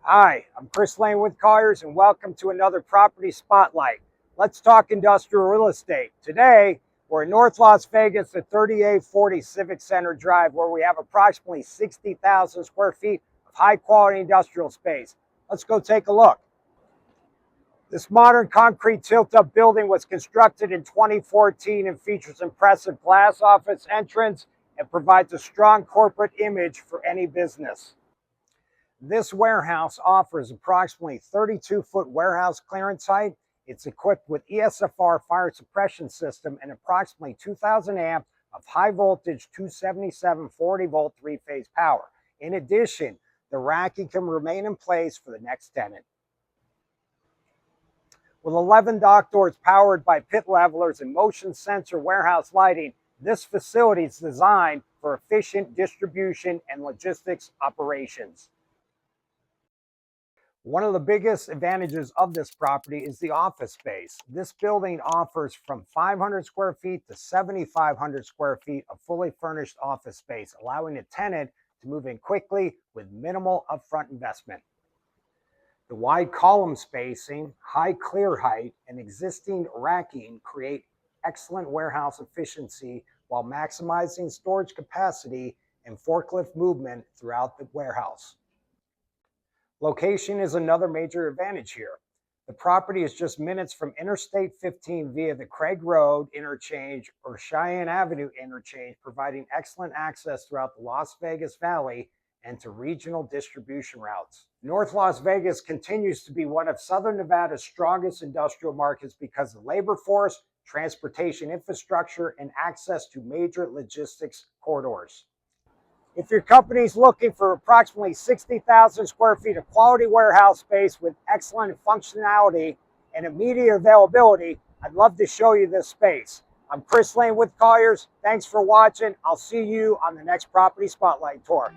Hi, I'm Chris Lane with Colliers, and welcome to another Property Spotlight. Let's talk industrial real estate. Today, we're in North Las Vegas at 3840 Civic Center Drive, where we have approximately 60,000 square feet of high-quality industrial space. Let's go take a look. This modern concrete tilt-up building was constructed in 2014 and features impressive glass office entrance and provides a strong corporate image for any business. This warehouse offers approximately 32-foot warehouse clearance height. It's equipped with ESFR fire suppression system and approximately 2,000 amps of high voltage 277 40-volt three-phase power. In addition, the racking can remain in place for the next tenant. With 11 dock doors powered by pit levelers and motion sensor warehouse lighting, this facility is designed for efficient distribution and logistics operations. One of the biggest advantages of this property is the office space. This building offers from 500 square feet to 7,500 square feet of fully furnished office space, allowing a tenant to move in quickly with minimal upfront investment. The wide column spacing, high clear height, and existing racking create excellent warehouse efficiency while maximizing storage capacity and forklift movement throughout the warehouse. Location is another major advantage here. The property is just minutes from Interstate 15 via the Craig Road interchange or Cheyenne Avenue interchange, providing excellent access throughout the Las Vegas Valley and to regional distribution routes. North Las Vegas continues to be one of Southern Nevada's strongest industrial markets because of labor force, transportation infrastructure, and access to major logistics corridors. If your company is looking for approximately 60,000 square feet of quality warehouse space with excellent functionality and immediate availability, I'd love to show you this space. I'm Chris Lane with Colliers. Thanks for watching. I'll see you on the next Property Spotlight Tour.